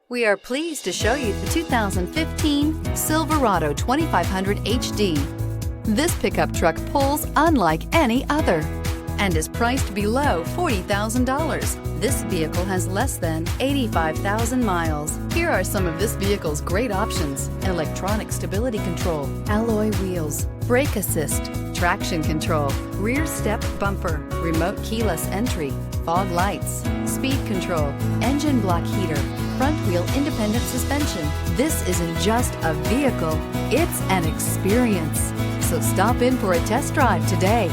We are pleased to show you the 2015 Silverado 2500 HD. This pickup truck pulls unlike any other and is priced below $40,000. This vehicle has less than 85,000 miles. Here are some of this vehicle's great options: electronic stability control, alloy wheels, brake assist, traction control, rear step bumper, remote keyless entry, fog lights, speed control, engine block heater, front wheel independent suspension. This isn't just a vehicle, it's an experience. So stop in for a test drive today.